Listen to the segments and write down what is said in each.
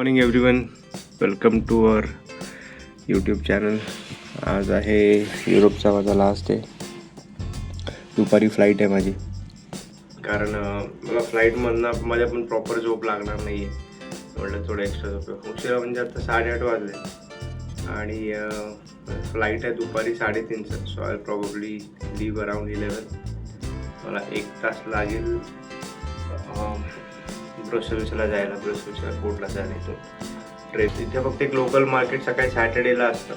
Morning everyone, welcome to our YouTube channel. आज आहे युरोपचा माझा लास्ट डे. दुपारी फ्लाईट आहे माझी, कारण मला फ्लाईटमधनं माझ्या पण प्रॉपर झोप लागणार नाही आहे. म्हटलं थोडं एक्स्ट्रा झोप. उशिरा म्हणजे आता 8:30 वाजले आणि फ्लाईट आहे दुपारी 3:30. So I probably leave around 11. मला 1 तास लागेल ब्रसेल्सला जायला, ब्रसेल्स एअरपोर्टला जायला इथून ट्रेन. इथे फक्त एक लोकल मार्केट सकाळी सॅटर्डेला असतं.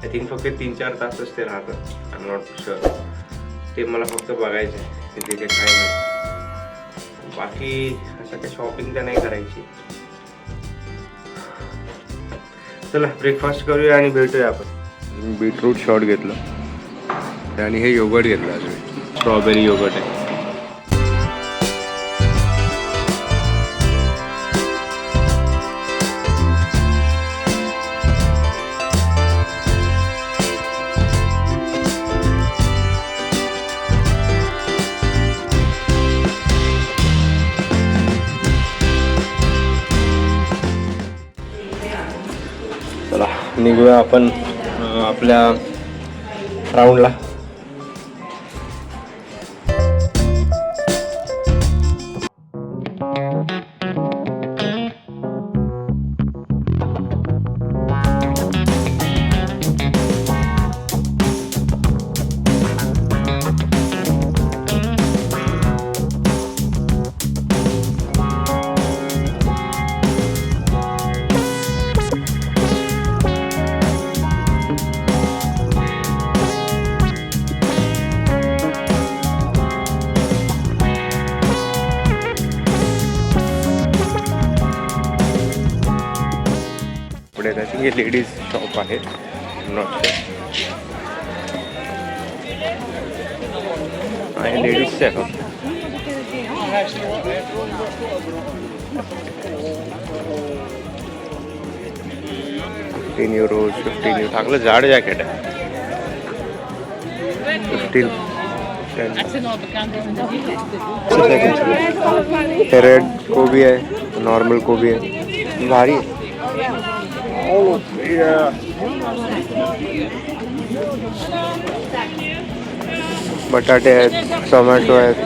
आय थिंक फक्त 3-4 तासच ते राहतं. I am not sure. ते मला फक्त बघायचं आहे की तिथे काय नाही. बाकी असं काही शॉपिंग तर नाही करायची. चला ब्रेकफास्ट करूया आणि भेटूया आपण. बीटरूट शॉट घेतलं आणि हे योगर्ट घेतलं. अजून स्ट्रॉबेरी योगर्ट आहे. चला निघूया आपण आपल्या राऊंडला. पुढे आय थिंक हे लेडीज शॉप आहे. नॉट आहे लेडीजचे आहे फक्त. €15, €15. चांगलं जाड जॅकेट आहे. 15. हे रेड कोबी आहे, नॉर्मल कोबी आहे, भारी आहे. बटाटे आहेत, टोमॅटो आहेत.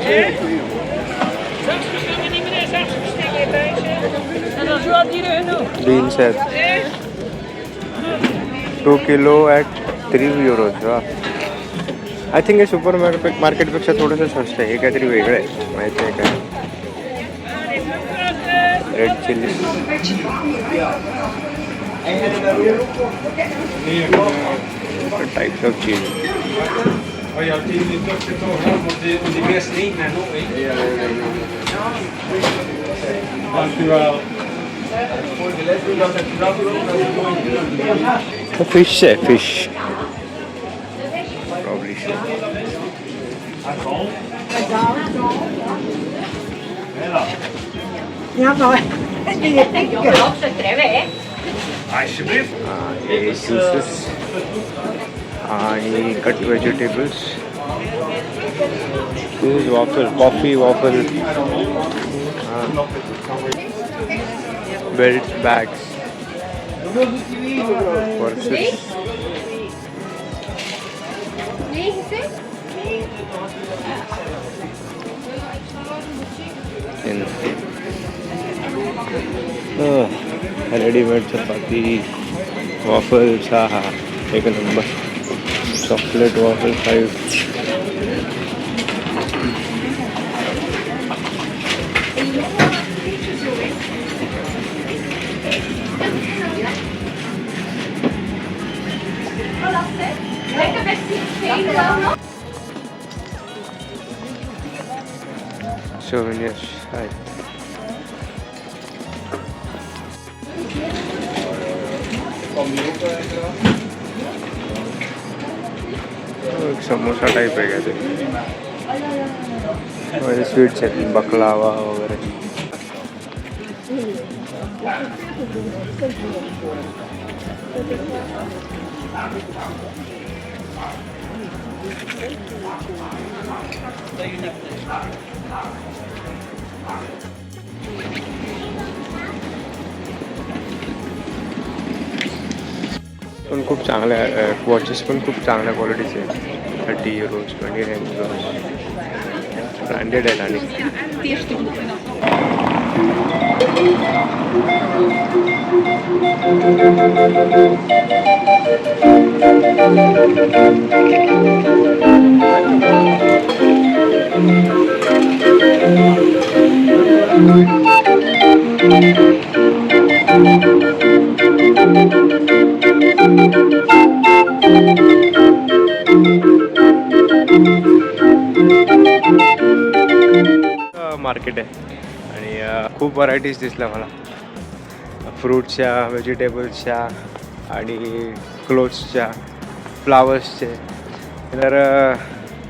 बीन्स आहेत. 2 किलो ॲट €3. आय थिंक हे सुपर मार्केटपेक्षा थोडंसं स्वस्त आहे. हे काहीतरी वेगळं आहे. माहिती आहे काय? Red chilli. Types of cheese. Fish है, फिश प्रॉब्ली. ज्यूसेस आणि cut vegetables. Waffle, coffee waffle, belt bags, purses. Readymade chapati, waffles. हा एक नंबर. Chocolate waffle 5. सोव्हिनियर्स आहेत. एक समोसा टाईप आहे का ते. स्वीट्स आहेत, बकलावा वगैरे. पण खूप चांगल्या वॉचेस पण खूप चांगल्या क्वालिटीचे आहेत. 30 युरोज 29 युरोज ब्रँडेड आहेत. आणि मार्केट आहे आणि खूप व्हरायटीज दिसल्या मला, फ्रूट्सच्या, व्हेजिटेबल्सच्या आणि क्लोथ्सच्या, फ्लावर्सचे. तर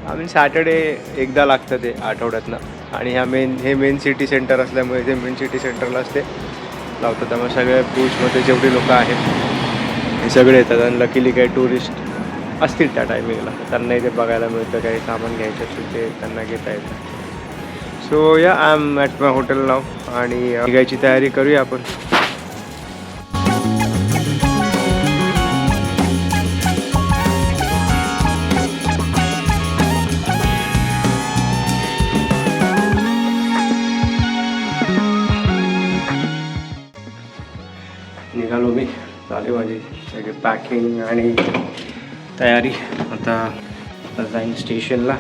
आम्ही सॅटर्डे एकदा लागतं ते आठवड्यातनं, आणि हे मेन सिटी सेंटर असल्यामुळे ते मेन सिटी सेंटरलाच ते लावतात. त्यामुळे सगळ्या ब्रूजमध्ये जेवढे लोक आहेत हे सगळे येतात. आणि लकीली काही टुरिस्ट असतील त्या टायमिंगला, त्यांनाही ते बघायला मिळतं. काही सामान घ्यायचं असेल ते त्यांना घेता येतं. सो या I am at my hotel now, आणि निघायची तयारी करूया आपण. निघालो मी, चालू माझी सगळी पॅकिंग आणि तयारी. आता जाईन स्टेशनला,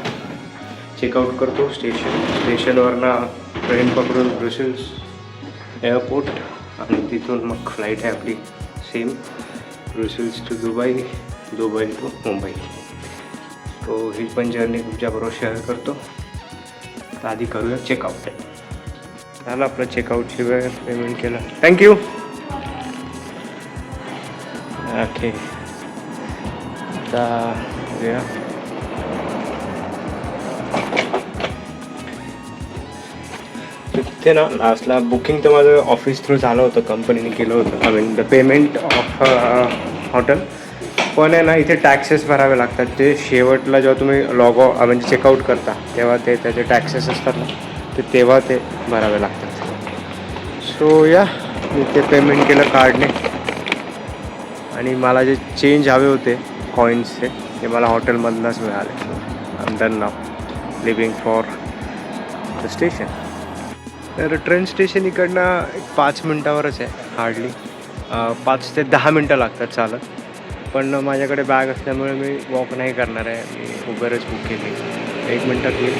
चेकआउट करतो. स्टेशनवरनं ट्रेन पकडून ब्रुसेल्स एअरपोर्ट, आणि तिथून मग फ्लाईट आहे आपली same, Brussels to Dubai, Dubai to Mumbai. तो ही पण जर्नी तुमच्याबरोबर शेअर करतो. तर आधी करूया चेकआउट. झालं आपलं चेकआउटची वेळ, पेमेंट केलं, थँक्यू. ओके, आता तिथे ना लास्टला बुकिंग तर माझं ऑफिस थ्रू झालं होतं, कंपनीने केलं होतं. I mean the payment of hotel. पण आहे ना, इथे टॅक्सेस भरावे लागतात. ते शेवटला जेव्हा तुम्ही म्हणजे चेकआउट करता तेव्हा ते त्याचे टॅक्सेस असतात ना, ते तेव्हा ते भरावे लागतात. सो या मी ते पेमेंट केलं कार्डने, आणि मला जे चेंज हवे होते कॉईन्सचे ते मला हॉटेलमधूनच मिळाले. I am done now living for the station. तर ट्रेन स्टेशन इकडनं 5 मिनटावरच आहे, हार्डली 5 ते 10 मिनटं लागतात चालत. पण माझ्याकडे बॅग असल्यामुळे मी वॉक नाही करणार आहे, मी उबरच बुक केली. 1 मिनटात येईल.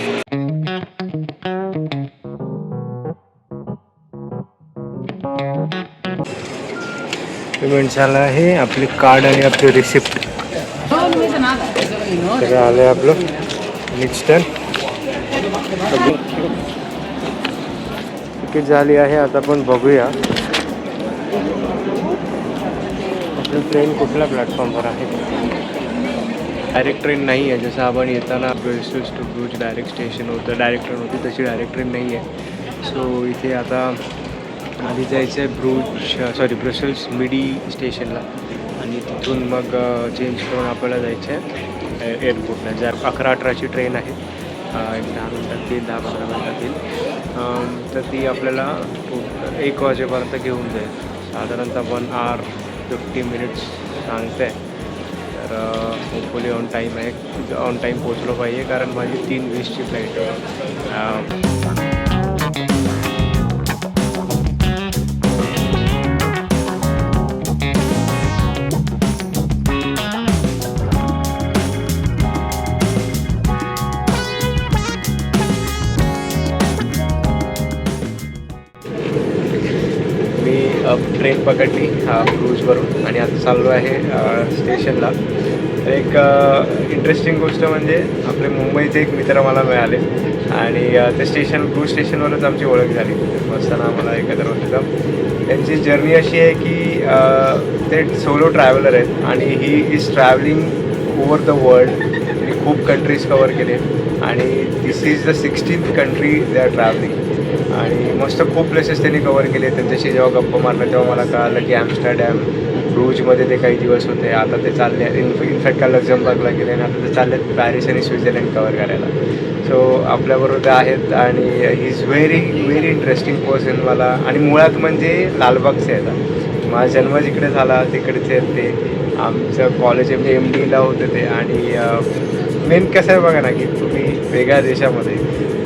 पेमेंट झालं आहे, आपली कार्ड आणि आपली रिसिप्ट तर आलं आहे आपलं निश्चन. तिकीट झाली आहे. आता आपण बघूया आपली ट्रेन कुठल्या प्लॅटफॉर्मवर आहे. डायरेक्ट ट्रेन नाही आहे, जसं आपण येताना Brussels to Bruges direct station होतं, डायरेक्ट ट्रेन होती, तशी डायरेक्ट ट्रेन नाही आहे. सो इथे आता आधी जायचं आहे ब्रुसेल्स मिडी स्टेशनला, आणि तिथून मग चेंज करून आपल्याला जायचं आहे एअरपोर्टला. ज्या 11-18ची ट्रेन आहे, एक 10 मिनटात येईल, 10-15 मिनटात येईल. तर ती आपल्याला 1 वाजेपर्यंत घेऊन जाईल. साधारणतः 1 hour 50 minutes सांगते आहे. तर होपफुली ऑन टाईम आहे, ऑन टाईम पोचलो पाहिजे, कारण माझी 3:20ची फ्लाईट आहे. ट्रेन पकडली क्रूजवरून, आणि आता चाललो आहे स्टेशनला. एक इंटरेस्टिंग गोष्ट म्हणजे आपले मुंबईचे एक मित्र मला मिळाले, आणि ते क्रूज स्टेशनवरच आमची ओळख झाली. बसताना आम्हाला एकत्र होते. त्यांची जर्नी अशी आहे की ते सोलो ट्रॅव्हलर आहेत, आणि he is travelling over the world. त्यांनी खूप कंट्रीज कवर केले, आणि this is the 16th country they are travelling. आणि मस्त खूप प्लेसेस त्यांनी कवर केले. त्यांच्याशी जेव्हा गप्पा मारलं तेव्हा मला कळालं की ॲम्स्टरडॅम, ब्रूजमध्ये ते काही दिवस होते, आता ते चालले इनफॅक्ट काल लक्झमबर्गला गेले, आणि आता ते चालले पॅरिस आणि स्वित्झर्लंड कवर करायला. सो आपल्याबरोबर ते आहेत, आणि he is very very interesting person मला. आणि मुळात म्हणजे लालबागचे आहेत. माझा जन्म जिकडे झाला तिकडेचे आहेत ते, आमचं कॉलेज MDला होतं ते. आणि मेन कसं आहे बघा ना की तुम्ही वेगळ्या देशामध्ये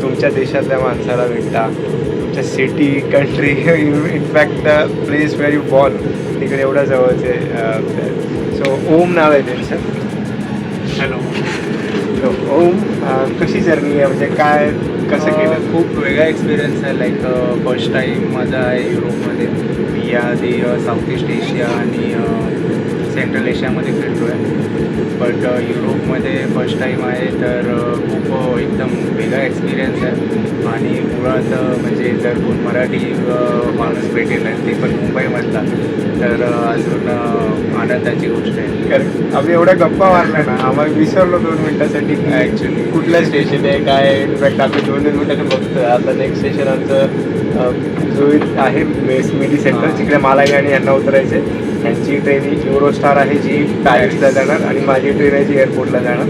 तुमच्या देशातल्या माणसाला भेटता, तुमच्या city country in fact the place where you born तिकडे एवढ्या जवळचे. सो ओम नाव आहे त्यांचं. हॅलो. ओम, कशी जर्नी आहे, म्हणजे काय कसं केलं? खूप वेगळा एक्सपिरियन्स आहे. लाईक फर्स्ट टाईम माझा आहे युरोपमध्ये. मी याआधी साऊथ ईस्ट एशिया आणि सेंट्रल एशियामध्ये फिरलो आहे, बट युरोपमध्ये फर्स्ट टाईम आहे. तर खूप एकदम वेगळा एक्सपिरियन्स आहे. आणि मुळात म्हणजे जर कोण मराठी माणूस भेटेल आहे ते पण मुंबईमधला, तर अजून आनंदाची गोष्ट आहे. कारण आम्ही एवढ्या गप्पा मारल्या ना, आम्हाला विसरलो 2 मिनटासाठी की ॲक्च्युली कुठलं स्टेशन आहे काय. इनफॅक्ट आम्ही 2-2 मिनटाने बघतो. आता नेक्स्ट स्टेशन आमचं जो आहे मेडी सेंटर, तिकडे मालागी आणि यांना उतरायचे. यांची ट्रेन ही युरोस्टार आहे जी पॅरिसला जाणार आणि माझी ट्रेन आहे जी एअरपोर्टला जाणार.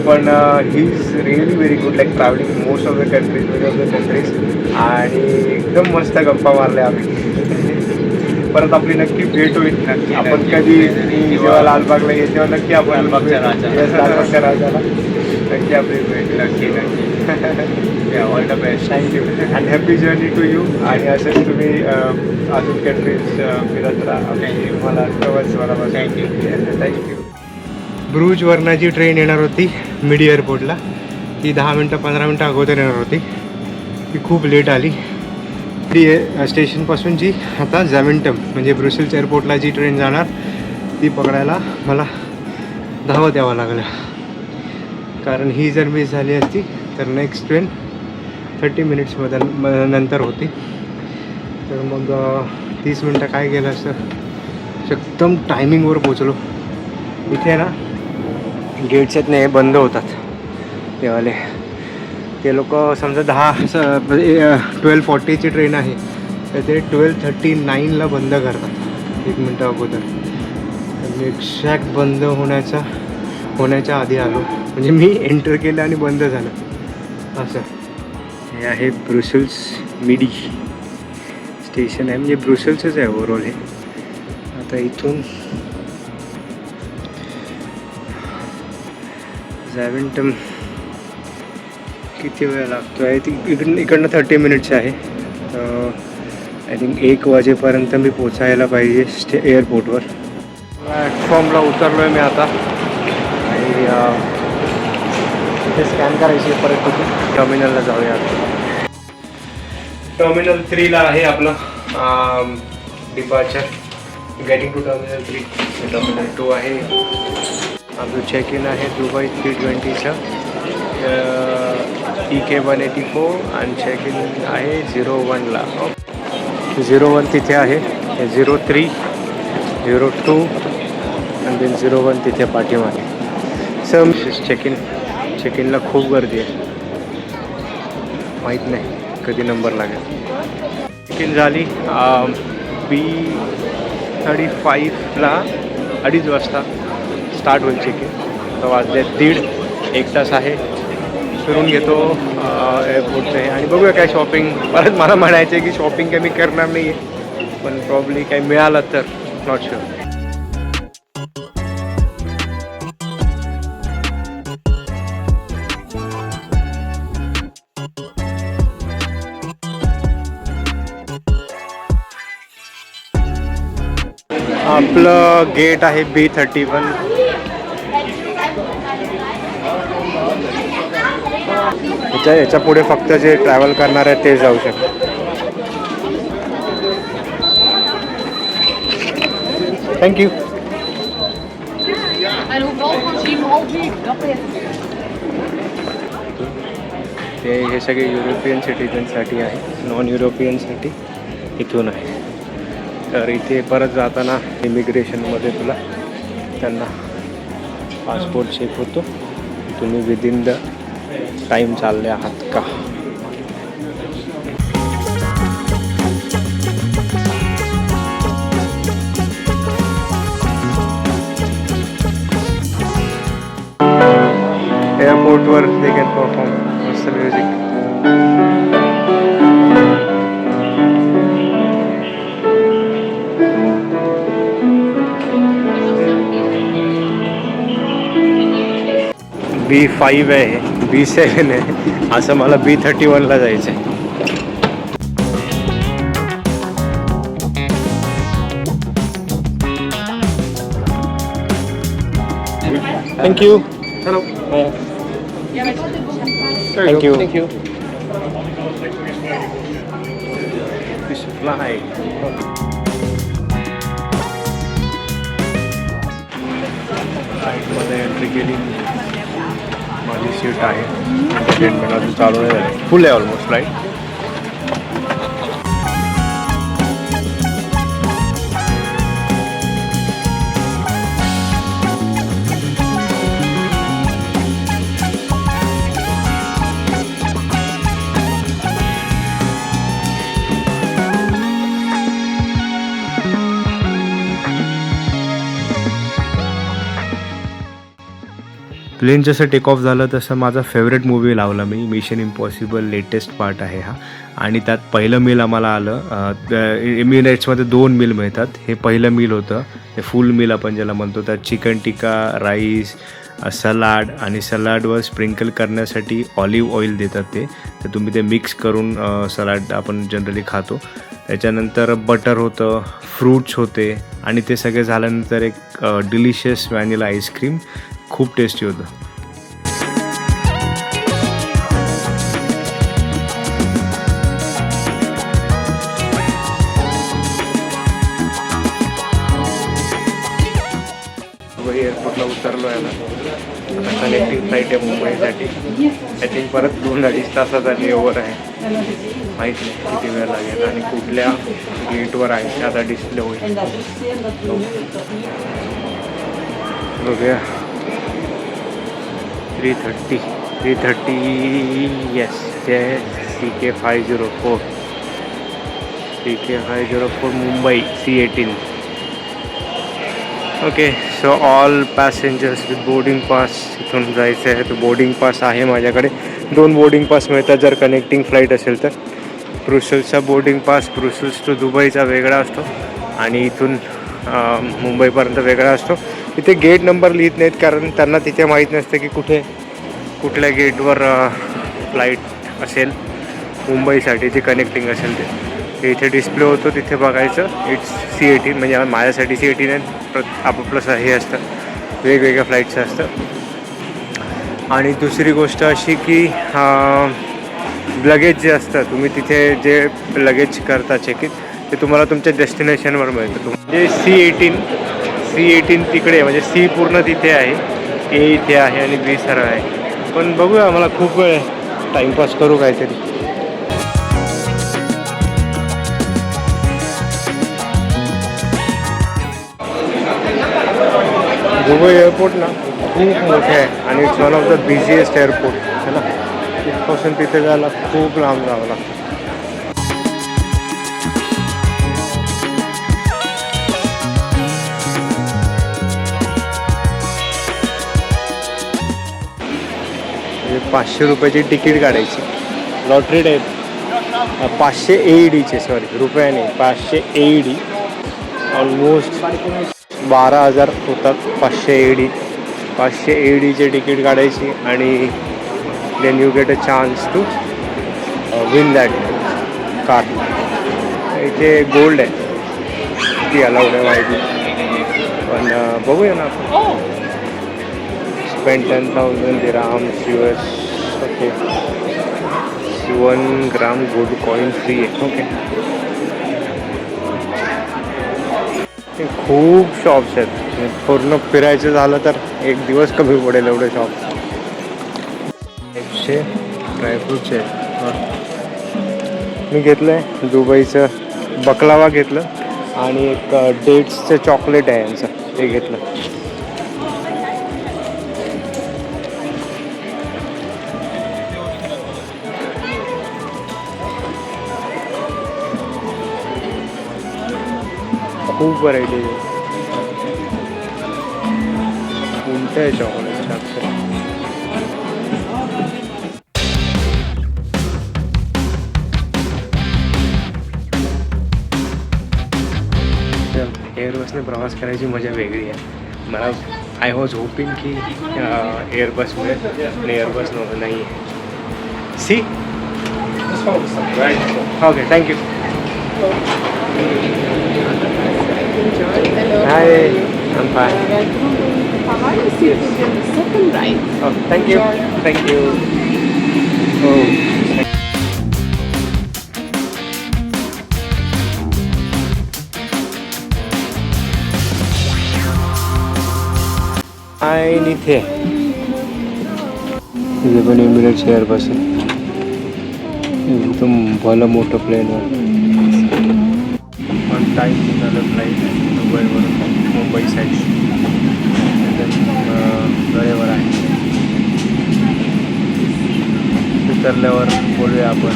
पण he is really very good, like travelling most of the countries, many of the countries. आणि एकदम मस्त गप्पा मारल्या आम्ही. परत आपली नक्की भेट होईल. नक्की आपण कधी जेव्हा लालबागला येईल तेव्हा नक्की आपण लालबागच्या राजाला. लालबागच्या राजाला नक्की आपली भेट. नक्की all the best. Thank you and happy journey to you. आणि असेच तुम्ही अजून कंट्रीज फिरत राहा. मला प्रवास मला थँक्यू. ब्रूजवरनं जी ट्रेन येणार होती मिडी एअरपोर्टला, ती 10 मिनटं 15 मिनटं अगोदर येणार होती. ती खूप लेट आली. ती स्टेशनपासून जी आता झॅव्हेंटम म्हणजे ब्रुसेल्स एअरपोर्टला जी ट्रेन जाणार ती पकडायला मला धावत यावं लागलं. कारण ही जर मिस झाली असती तर नेक्स्ट ट्रेन 30 मिनिट्समध्ये नंतर होती. तर मग 30 मिनटं काय केलं असतं. एकदम टायमिंगवर पोचलो. इथे ना गेट्स आहेत नाही बंद होतात तेवाले. ते लोक समजा 12:40ची ट्रेन आहे तर ते 12:39ला बंद करतात 1 मिनटं अगोदर. मी एक्झॅक्ट बंद होण्याच्या आधी आलो. म्हणजे मी एंटर केलं आणि बंद झालं असं. हे आहे ब्रुसेल्स मिडी स्टेशन आहे, म्हणजे ब्रुसेल्सच आहे ओव्हरऑल हे. आता इथून झॅव्हेंटम किती वेळ लागतो आहे? ती इकडनं 30 मिनिट्स आहे. आय थिंक 1 वाजेपर्यंत मी पोचायला पाहिजे एअरपोर्टवर. प्लॅटफॉर्मला उतरलो आहे मी आता. आणि इथे स्कॅन करायची परत तिथे टर्मिनलला जाऊया. टर्मिनल 3ला आहे आपलं departure. Getting to terminal 3. Terminal 2 आहे. आपलं चेक इन आहे दुबई 320चं EK184 आणि चेक इन आहे 01ला. 01 तिथे आहे, 03, 02 आणि देन 01 तिथे पाठीमागे. सम चेक इनला खूप गर्दी आहे. माहीत नाही कधी नंबर लागेल. चेक इन झाली B35ला 2:30 वाजता स्टार्ट होईल चेक इन. तर वाजले 1.5 तास आहे. फिरून घेतो एअरपोर्टचे आणि बघूया काय शॉपिंग. परत मला म्हणायचं आहे की शॉपिंग काही मी करणार नाही आहे, पण प्रॉब्ली काही मिळालं तर नॉट शुअर. आपलं गेट आहे B31. याच्या पुढे फक्त जे ट्रॅव्हल करणार आहे ते जाऊ शकतात. थँक्यू. हे सगळे युरोपियन सिटिझनसाठी आहे, नॉन युरोपियनसाठी इथून आहे. तर इथे परत जाताना इमिग्रेशनमध्ये तुला त्यांना पासपोर्ट चेक होतो, तुम्ही विदिन द टाईम चालले आहात का. एअरपोर्टवर दे कॅन परफॉर्म मस्त म्युझिक. B5 आहे, B7 आहे, असं मला B31ला जायचं आहे. Thank you. Hello. Thank you. Thank you. Fly. फ्लाईटमध्ये एंट्री केली. माझी सीट आहे. ट्रेन अजून चालू नाही झाली, फुल आहे ऑलमोस्ट फ्लाईट. प्लेन जसं टेक ऑफ झालं तसं माझा फेवरेट मूवी लावला मी. मिशन इम्पॉसिबल लेटेस्ट पार्ट आहे हा. आणि त्यात पहिलं मील आम्हाला आलं. एमिरेट्समध्ये 2 मील मिळतात. हे पहिलं मील होतं, हे फुल मील आपण ज्याला म्हणतो. त्यात चिकन टिक्का, राईस, सलाड आणि सलाडवर स्प्रिंकल करण्यासाठी ऑलिव्ह ऑइल देतात ते. तर तुम्ही ते मिक्स करून सलाड आपण जनरली खातो. त्याच्यानंतर बटर होतं, फ्रूट्स होते आणि ते सगळे झाल्यानंतर एक डिलिशियस व्हॅनिला आईस्क्रीम. खूप टेस्टी होतं. दुबई एअरपोर्टला उतरलो आहे ना. आता कनेक्टिंग फ्लाईट आहे मुंबईसाठी. आय थिंक परत 2-2.5 तासाचा लेओव्हर आहे. माहीत नाही किती वेळ लागेल आणि कुठल्या गेटवर आहे ते आता डिस्प्ले होईल. बघूया. 330 येस. ते CK504 Mumbai C18. Okay. So all passengers with boarding pass. इथून जायचं आहे तर बोर्डिंग पास आहे माझ्याकडे. 2 बोर्डिंग पास मिळतात जर कनेक्टिंग फ्लाईट असेल तर. ब्रुसेल्सचा बोर्डिंग पास ब्रुसेल्स टू दुबईचा वेगळा असतो आणि इथून मुंबईपर्यंत वेगळा असतो. तिथे गेट नंबर लिहित नाहीत कारण त्यांना तिथे माहीत नसतं की कुठल्या गेटवर फ्लाईट असेल मुंबईसाठी जी कनेक्टिंग असेल ते इथे डिस्प्ले होतो. तिथे बघायचं. इट्स C18 म्हणजे माझ्यासाठी C18 आहे. आपापलं हे असतं, वेगवेगळ्या फ्लाईटचं असतं. आणि दुसरी गोष्ट अशी की लगेज जे असतं तुम्ही तिथे जे लगेज करता चेक इन ते तुम्हाला तुमच्या डेस्टिनेशनवर मिळतं. म्हणजे C18 तिकडे म्हणजे C पूर्ण तिथे आहे, A इथे आहे आणि B सरळ आहे. पण बघूया, मला खूप वेळ आहे, टाईमपास करू काहीतरी. दुबई एअरपोर्ट ना खूप मोठे आहे आणि it's one of the busiest airport है ना. तिथपासून तिथे जायला खूप लांब जावं लागतं. म्हणजे 500 रुपयाची तिकीट काढायची. Lottery type. 500 AEDचे, सॉरी रुपये नाही, 500 AED. ऑलमोस्ट 12,000 होतात 500 AED. 500 AEDचे तिकीट काढायची आणि then you get a chance to win that car. इथे गोल्ड आहे, ती अलाउड आहे माहिती, पण बघूया ना आपण. Spend 10,000 dirhams US. Okay. 1 gram gold coin free आहे. ओके. खूप शॉप्स आहेत, पूर्ण फिरायचं झालं तर 1 दिवस कमी पडेल एवढे शॉप्स. ड्रायफ्रूटचे मी घेतलं आहे. दुबईचं बकलावा घेतलं आणि एक डेट्सचं चॉकलेट आहे यांचं, ते घेतलं. खूप व्हरायटी आहे. कोणतं आहे चॉकलेटचं अक्षर. एअरबसने प्रवास करायची मजा वेगळी आहे. मला आय वॉज होपिंग की एअरबस मिळेल पण एअरबस नव्हतं नाही आहे. See okay thank you. Hi I am fine. Thank you thank you. हो आणि इथे पण एमिरेट्स एअरबस आहे. एकदम भलं मोठं प्लेन आहे. ऑन टाईम झालं फ्लाईट दुबईवरून मुंबईसाठी वेळेवर आहे. उतरल्यावर बोलूया आपण.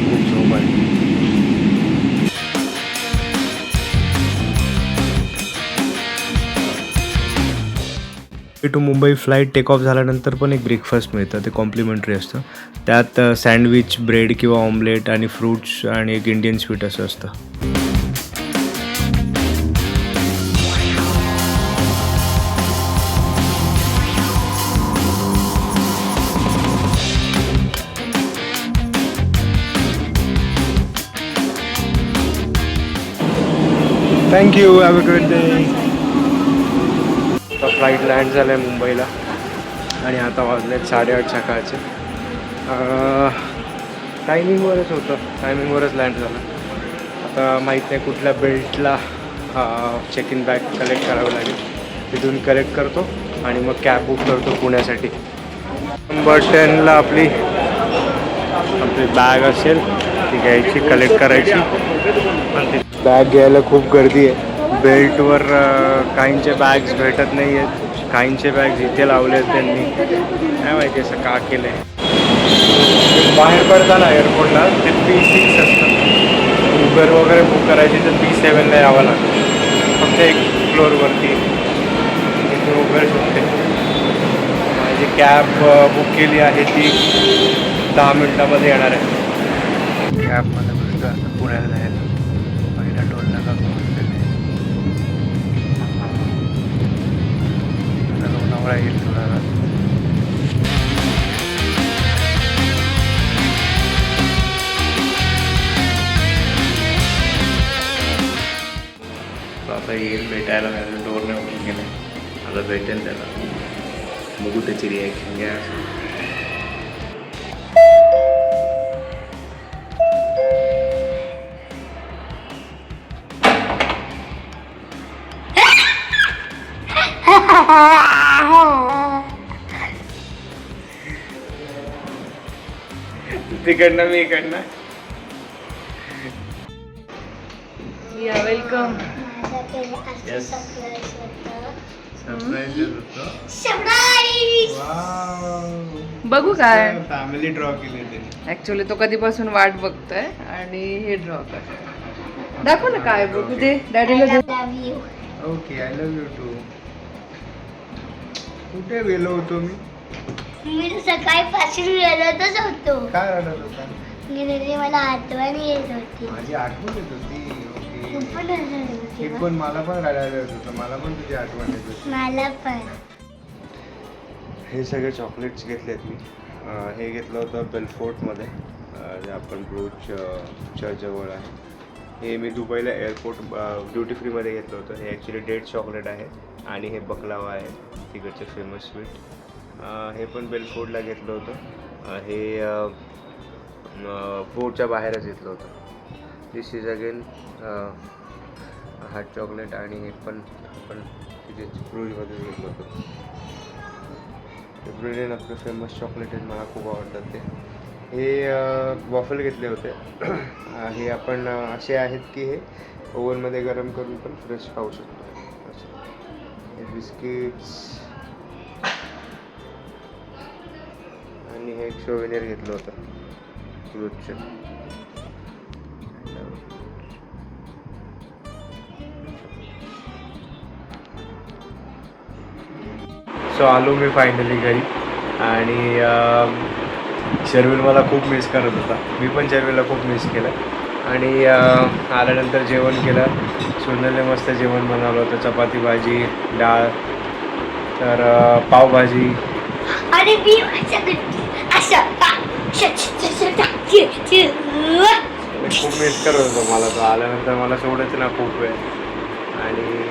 खूप झोप आहे. To Mumbai flight take off झाल्यानंतर पण एक ब्रेकफास्ट मिळतं. ते कॉम्प्लिमेंटरी असतं. त्यात सँडविच, ब्रेड किंवा ऑमलेट आणि फ्रूट्स आणि एक इंडियन स्वीट असं असतं. Thank you. Have a good day. Flight land झालं आहे मुंबईला आणि आता वाजले 8:30 सकाळचे. टायमिंगवरच होतं. टायमिंगवरच लँड झालं. आता माहीत नाही कुठल्या बेल्टला चेक इन बॅग कलेक्ट करावं लागेल. तिथून कलेक्ट करतो आणि मग कॅब बुक करतो पुण्यासाठी. नंबर 10ला आपली बॅग असेल ती घ्यायची, कलेक्ट करायची. आणि बॅग घ्यायला खूप गर्दी आहे. बेल्टवर काहींचे बॅग्स भेटत नाही आहेत. काहींचे बॅग्स इथे लावले आहेत त्यांनी. काय माहिती असं का केलं आहे. बाहेर पडताना एअरपोर्टला ते P6 असतं. उबर वगैरे बुक करायची तर P7ला यावं लागतं. फक्त एक फ्लोअरवरती तिथे उबर शकते. माझी कॅब बुक केली आहे ती 10 मिनटामध्ये येणार आहे. कॅबमध्ये बसतो आता पुण्याला जायला. पहिला टोल नाका लोणावळा येईल थोडा वेळ. आता येईल भेटायला. डोर नाही ओपन केलं. आता भेटेल त्याला. बघू त्याची रिॲक्शन घ्या. तिकडनं मी इकडनं. या वेलकम. Yes. बघू काय फॅमिली ड्रॉ केली त्यांनी. ऍक्च्युली तो कधीपासून वाट बघतोय आणि हे ड्रॉ कर. दाखव ना काय बघू दे डॅडीला दे. Okay I love you too. कुठे गेलो होतो मी? मी सकाळी पासून रडतच होतो. काय रडत होता? मला आठवण येत होती. माझी आठवण येत होती. तू पण रडत होती का? पण मला पण रडायला येत होतं. मला पण तुझी आठवण येत होती. मला पण. हे सगळे चॉकलेट्स घेतलेत मी. हे घेतलं होतं बेलफोर्टमध्ये जे आपण ब्रूच चर्चजवळ आहे. हे मी दुबईला एअरपोर्ट ड्युटी फ्रीमध्ये घेतलं होतं. हे ॲक्च्युली डेट चॉकलेट आहे आणि हे बकलावा आहे तिकडचे फेमस स्वीट. हे पण बेलफोर्टला घेतलं होतं. हे फोर्टच्या बाहेरच घेतलं होतं. दिस इज अगेन हॉट चॉकलेट आणि हे पण आपण तिथे ब्रूजमध्ये घेतलं होतं. ते ब्रिलियन आपले फेमस चॉकलेट आहेत. मला खूप आवडतात ते. हे वॉफल घेतले होते. हे आपण असे आहेत की हे ओव्हनमध्ये गरम करून पण फ्रेश खाऊ शकतो. हे बिस्किट्स आणि हे एक शोविनियर घेतलं होतं फ्रूटचं. सो आलो मी फायनली घरी आणि शर्विल मला खूप मिस करत होता. मी पण शर्विलला खूप मिस केलं. आणि आल्यानंतर जेवण केलं. सोनलने मस्त जेवण बनवलं होतं. चपाती भाजी डाळ तर पावभाजी आणि मी असं खूप मिस करत होतो मला. तो आल्यानंतर मला सोडायचं ना खूप वेळ.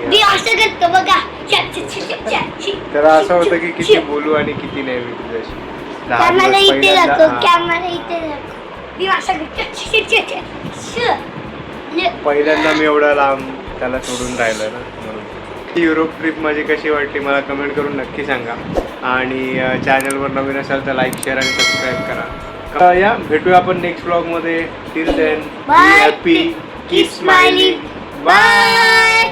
मी आणि असं करतो बघा. तर असं होतं की किती बोलू आणि किती नाही मी तुझ्याशी. 10 कॅमेरा दिवस इथे जातो, पहिल्यांदा कॅमेरा इथे जातो. मी असं करतो. पहिल्यांदा मी एवढा लांब त्याला सोडून राहिलो ना, म्हणून. युरोप ट्रिप माझी कशी वाटली मला कमेंट करून नक्की सांगा. आणि चॅनलवर नवीन असाल तर लाईक शेअर आणि सबस्क्राईब करा. या भेटूया आपण नेक्स्ट ब्लॉगमध्ये. Till then be happy, keep smiling. Bye.